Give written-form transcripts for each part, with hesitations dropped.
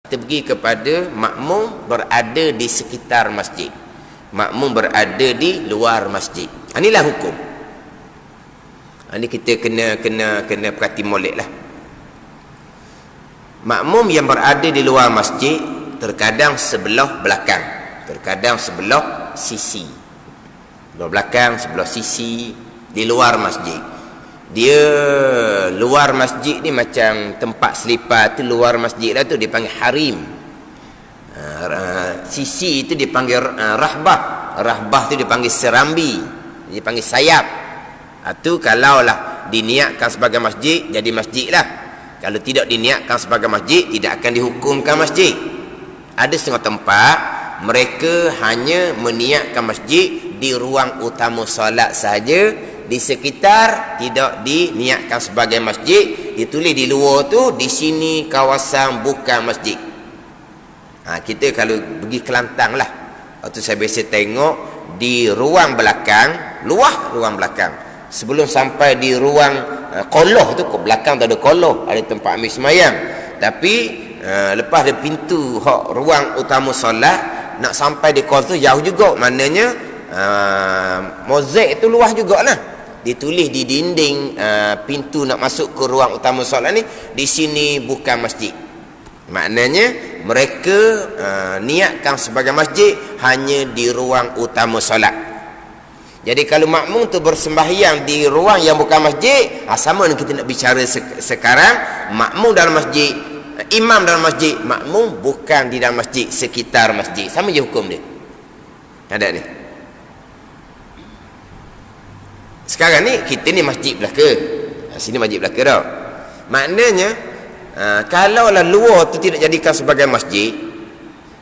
Kita pergi kepada makmum berada di sekitar masjid, makmum berada di luar masjid. Inilah hukum. Ini kita kena perhati molek lah. Makmum yang berada di luar masjid terkadang sebelah belakang, terkadang sebelah sisi. Sebelah belakang, sebelah sisi, di luar masjid. Dia luar masjid ni macam tempat selipar tu, luar masjid lah tu dipanggil harim. Sisi itu dipanggil rahbah. Rahbah tu dipanggil serambi, dipanggil sayap. Itu kalaulah diniatkan sebagai masjid, jadi masjid lah. Kalau tidak diniatkan sebagai masjid, tidak akan dihukumkan masjid. Ada setengah tempat mereka hanya meniatkan masjid di ruang utama solat sahaja, di sekitar tidak diniatkan sebagai masjid. Ditulis di luar tu, di sini kawasan bukan masjid. Kita kalau pergi Kelantan lah, waktu saya biasa tengok di ruang belakang, luar ruang belakang, sebelum sampai di ruang koloh tu, ke belakang tu ada koloh, ada tempat ambil semayang. Tapi lepas ada pintu ruang utama solat, nak sampai di koloh tu jauh juga. Maknanya mozaik tu luas jugalah. Ditulis di dinding pintu nak masuk ke ruang utama solat ni, di sini bukan masjid. Maknanya mereka niatkan sebagai masjid hanya di ruang utama solat. Jadi kalau makmum tu bersembahyang di ruang yang bukan masjid, sama dengan kita nak bicara sekarang, makmum dalam masjid, imam dalam masjid, makmum bukan di dalam masjid, sekitar masjid. Sama je hukum dia. Ada ni. Sekarang ni kita ni masjid belaka. Sini masjid belaka dah. Maknanya kalaulah luar tu tidak jadikan sebagai masjid,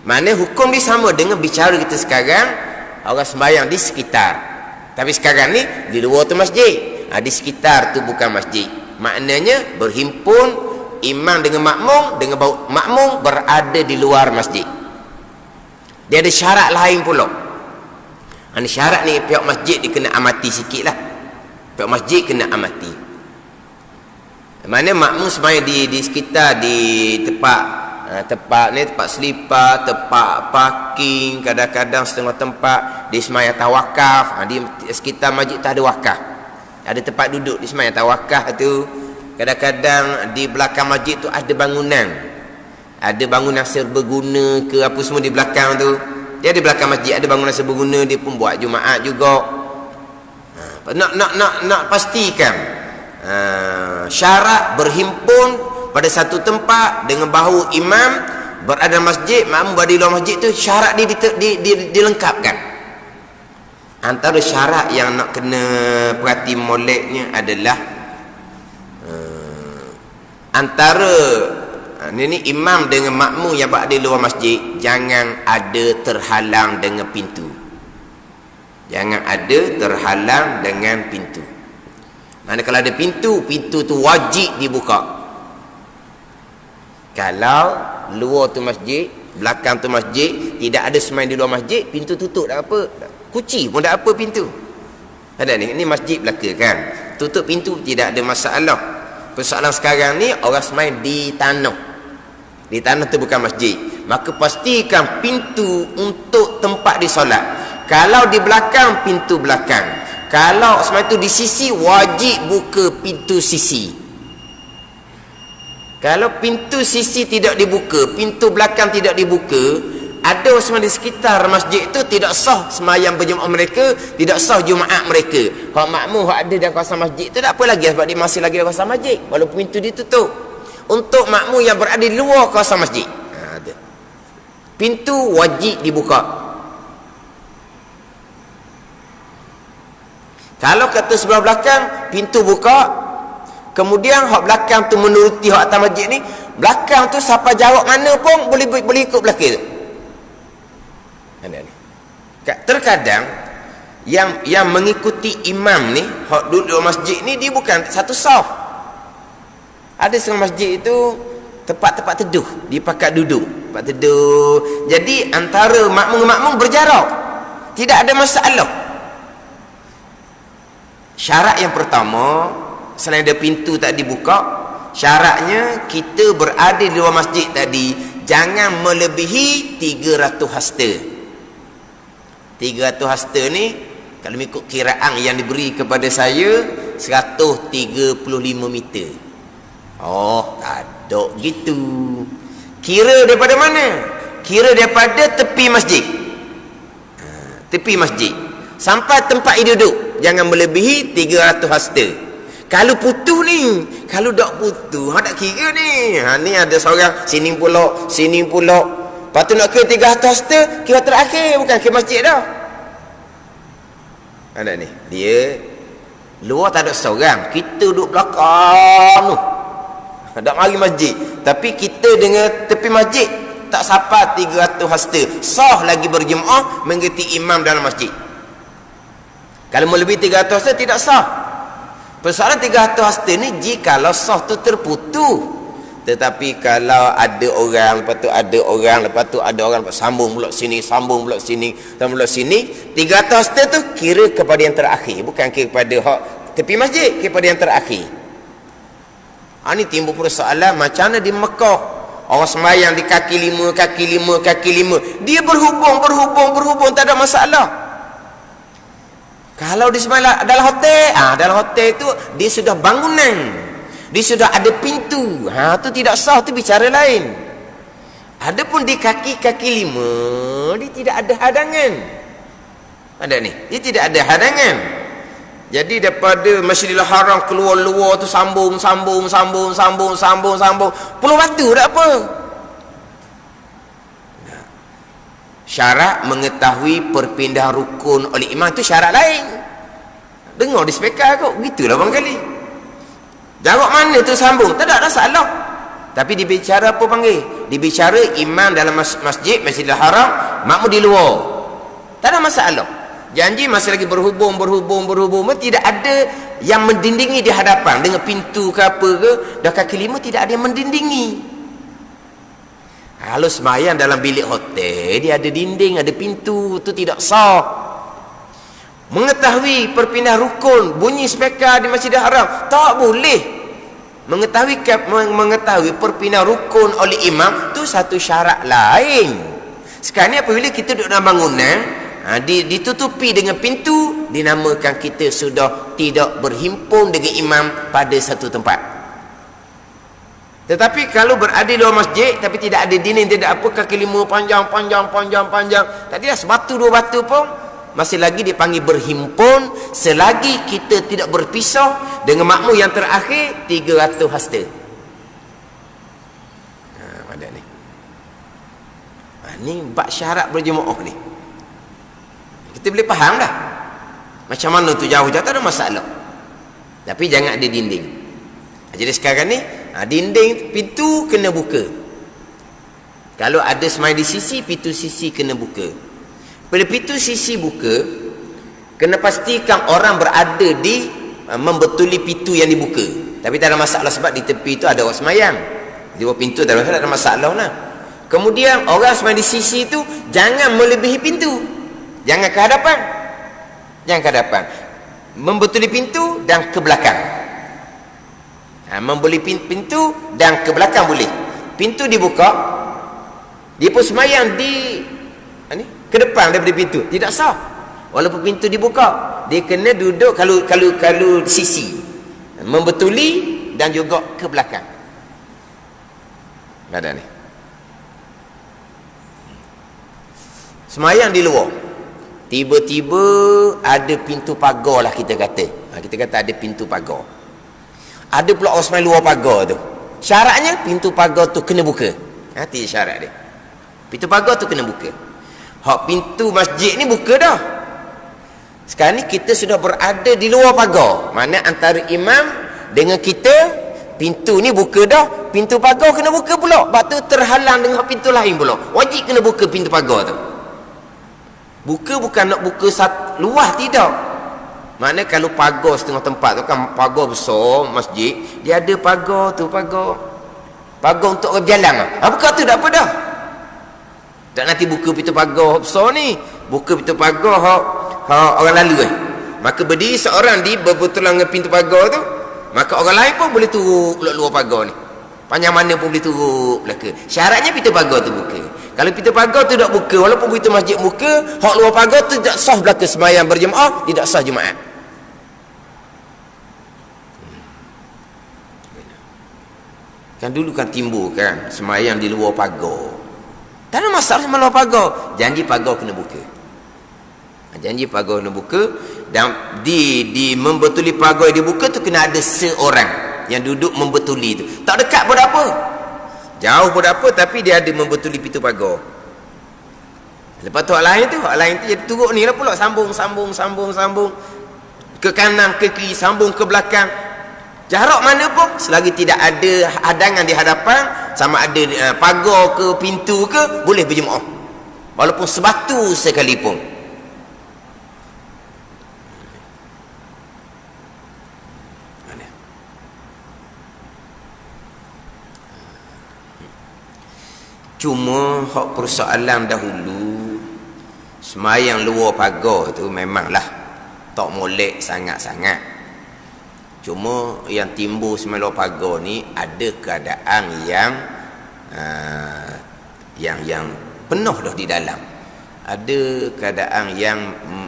maknanya hukum dia sama dengan bicara kita sekarang, orang sembahyang di sekitar. Tapi sekarang ni di luar tu masjid, di sekitar tu bukan masjid. Maknanya berhimpun imam dengan makmum, dengan makmum berada di luar masjid. Dia ada syarat lain pula. Syarat ni pihak masjid dia kena amati sikit lah. Pihak masjid kena amati. Mana makmum sembahyang di sekitar, di tempat ni, tempat selipar, tempat parking, kadang-kadang setengah tempat di sembahyang tawakaf. Di sekitar masjid tu ada wakaf, ada tempat duduk di sembahyang tawakaf tu. Kadang-kadang di belakang masjid tu ada bangunan serbaguna ke apa semua di belakang tu. Dia di belakang masjid ada bangunan serbaguna, dia pun buat Jumaat juga. Nak pastikan syarat berhimpun pada satu tempat dengan bahu imam berada masjid, makmum berada di luar masjid tu, syarat dia dilengkapkan. Antara syarat yang nak kena perhati moleknya adalah antara ini imam dengan makmum yang berada di luar masjid jangan ada terhalang dengan pintu. Jangan ada terhalang dengan pintu. Mana kalau ada pintu tu wajib dibuka. Kalau luar tu masjid, belakang tu masjid, tidak ada sembahyang di luar masjid, pintu tutup tak apa. Kunci pun tak apa pintu. Ada ni, ini masjid belaka kan. Tutup pintu tidak ada masalah. Persoalan sekarang ni orang sembahyang di tanah. Di tanah tu bukan masjid. Maka pastikan pintu untuk tempat disolat. Kalau di belakang, pintu belakang. Kalau sembahyang tu di sisi, wajib buka pintu sisi. Kalau pintu sisi tidak dibuka, pintu belakang tidak dibuka, ada sembahyang di sekitar masjid tu tidak sah sembahyang berjemaah mereka, tidak sah Jumaat mereka. Hak makmum hak ada dalam kawasan masjid tu tak apa lagi, sebab dia masih lagi dalam kawasan masjid walaupun pintu ditutup. Untuk makmum yang berada di luar kawasan masjid, pintu wajib dibuka. Kalau kata sebelah belakang, pintu buka, kemudian hak belakang tu menuruti hak atas masjid ni, belakang tu siapa jawab mana pun boleh ikut belakang tu. Terkadang yang mengikuti imam ni, hak duduk masjid ni, dia bukan satu saf. Ada setengah masjid itu tempat-tempat teduh, dia pakat duduk, tempat teduh. Jadi antara makmum dengan makmum berjarak, tidak ada masalah. Syarat yang pertama, selain ada pintu tak dibuka, syaratnya kita berada di luar masjid tadi jangan melebihi 300 hasta. 300 hasta ni kalau ikut kiraan yang diberi kepada saya 135 meter. Oh, tak ada gitu. Kira daripada mana? Kira daripada tepi masjid. Tepi masjid sampai tempat dia duduk, jangan melebihi 300 hasta. Kalau putus ni, kalau tak putus, tak kira ni. Ni ada seorang sini pulak, sini pulak. Lepas tu nak kira 300 hasta, kira terakhir, bukan kira masjid dah. Ada ni, dia luar tak ada seorang, kita duduk belakang tu. Tak mari masjid, tapi kita dengan tepi masjid tak sampai 300 hasta. Sah lagi berjemaah mengikuti imam dalam masjid. Kalau melebihi 300 hasta tidak sah. Persoalan 300 hasta ni jikalau sah tu terputus. Tetapi kalau ada orang, lepas tu ada orang, lepas tu ada orang, lepas sambung pula sini, sambung pula sini, sambung pula sini, 300 hasta tu kira kepada yang terakhir, bukan kira kepada hak tepi masjid, kira kepada yang terakhir. Ini timbul persoalan macam mana di Mekah. Orang sembahyang di kaki lima, dia berhubung, tak ada masalah. Kalau di sembahyang dalam hotel, dalam hotel tu dia sudah bangunan, dia sudah ada pintu, tu tidak sah, tu bicara lain. Adapun di kaki lima, dia tidak ada hadangan. Ada ni, dia tidak ada hadangan. Jadi daripada Masjidil Haram keluar luar tu sambung. Pulau Batu tak apa. Syarat mengetahui perpindahan rukun oleh imam tu syarat lain. Dengar di speaker kot, begitulah barangkali. Jarak mana tu sambung, tak ada salah. Tapi dibicara apa panggil? Dibicara imam dalam masjid, Masjidil Haram, makmum di luar. Tak ada masalah. Janji masih lagi berhubung, tidak ada yang mendindingi di hadapan dengan pintu ke apa ke. Dah kaki lima tidak ada yang mendindingi. Kalau sembahyang dalam bilik hotel, dia ada dinding, ada pintu, itu tidak sah. Mengetahui perpindahan rukun, bunyi speaker di Masjidil Haram, tak boleh. Mengetahui perpindahan rukun oleh imam, itu satu syarat lain. Sekarang ni apabila kita duduk dalam bangunan, ditutupi dengan pintu, dinamakan kita sudah tidak berhimpun dengan imam pada satu tempat. Tetapi kalau berada di luar masjid tapi tidak ada dinding, tidak apa, kaki lima panjang, tak ada sebatu dua batu pun masih lagi dipanggil berhimpun selagi kita tidak berpisah dengan makmum yang terakhir 300 hasta. Ada ni. Ni bab syarat berjemaah ni. Kita boleh faham dah. Macam mana tu jauh-jauh tak ada masalah. Tapi jangan ada dinding. Jadi sekarang ni dinding pintu kena buka. Kalau ada semai di sisi, pintu sisi kena buka. Bila pintu sisi buka, kena pastikan orang berada di membetuli pintu yang dibuka. Tapi tak ada masalah sebab di tepi itu ada orang semayang. Di bawah pintu tak ada masalah lah. Kemudian orang semai di sisi itu jangan melebihi pintu. Jangan ke hadapan. Jangan ke hadapan. Membetuli pintu dan ke belakang. Membeli pintu dan ke belakang boleh. Pintu dibuka, dia pun semayang di ke depan daripada pintu, tidak sah. Walaupun pintu dibuka, dia kena duduk kalau sisi, membetuli dan juga ke belakang. Ada ni. Semayang di luar, tiba-tiba ada pintu pagar lah kita kata. Kita kata ada pintu pagar. Ada pula orang semai luar pagar tu. Syaratnya pintu pagar tu kena buka. Itu syarat dia. Pintu pagar tu kena buka. Hak pintu masjid ni buka dah. Sekarang ni kita sudah berada di luar pagar. Mana antara imam dengan kita, pintu ni buka dah, pintu pagar kena buka pula. Sebab tu terhalang dengan pintu lain pula. Wajib kena buka pintu pagar tu. Buka bukan nak buka luah, tidak. Maknanya kalau pagar setengah tempat tu kan pagar besar masjid, dia ada pagar tu, pagar untuk orang berjalan. Buka tu tak apa dah. Tak nanti buka pintu pagar besar ni, buka pintu pagar orang lalu Maka berdiri seorang di berbetulan dengan pintu pagar tu, maka orang lain pun boleh turun luar pagar ni. panjang mana pun boleh turut belaka. Syaratnya pintu pagar tu buka. Kalau pintu pagar tu tak buka, walaupun pintu masjid buka, hak luar pagar tu tak sah belaka sembahyang berjemaah, tidak sah Jumaat. Kan dulu kan timbul kan sembahyang di luar pagar. Tak ada masalah sama luar pagar. Janji pagar kena buka. Janji pagar kena buka, dan di membetuli pagar yang dibuka tu kena ada seorang yang duduk membetuli tu. Tak dekat pun apa, jauh pun apa, tapi dia ada membetuli pintu pagar. Lepas tu hak lain tu jadi turut ni lah pula, sambung ke kanan ke kiri, sambung ke belakang. Jarak mana pun, selagi tidak ada hadangan di hadapan, sama ada pagar ke pintu ke, boleh berjemaah walaupun sebatu sekalipun. Cuma hak persoalan dahulu sembahyang luar pagar tu memanglah tak molek sangat-sangat. Cuma yang timbul sembahyang luar pagar ni ada keadaan yang penuh dah di dalam. Ada keadaan yang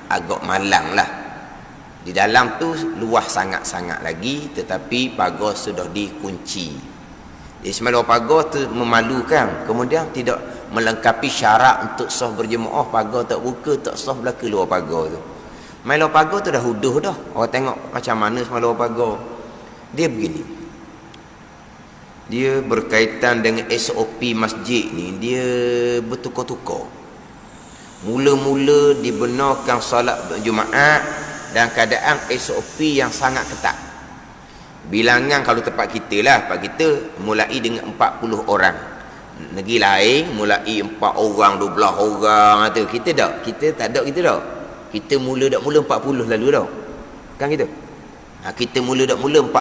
agak malang lah. Di dalam tu luas sangat-sangat lagi, tetapi pagar sudah dikunci. Jadi sembahyang luar pagar tu memalukan. Kemudian tidak melengkapi syarat untuk sah berjemaah, pagar tak buka, tak sah belaka luar pagar tu. Main luar pagar tu dah huduh dah. Orang tengok macam mana semua luar pagar. Dia begini. Dia berkaitan dengan SOP masjid ni, dia bertukar-tukar. Mula-mula dibenarkan solat Jumaat dan keadaan SOP yang sangat ketat. Bilangan kalau tempat kita lah, tempat kita mulai dengan 40 orang. Negeri lain mulai 4 orang, 12 orang tu. Kita tak ada kita dah. Kita mula 40 lalu dah. Kan kita? Kita mula 4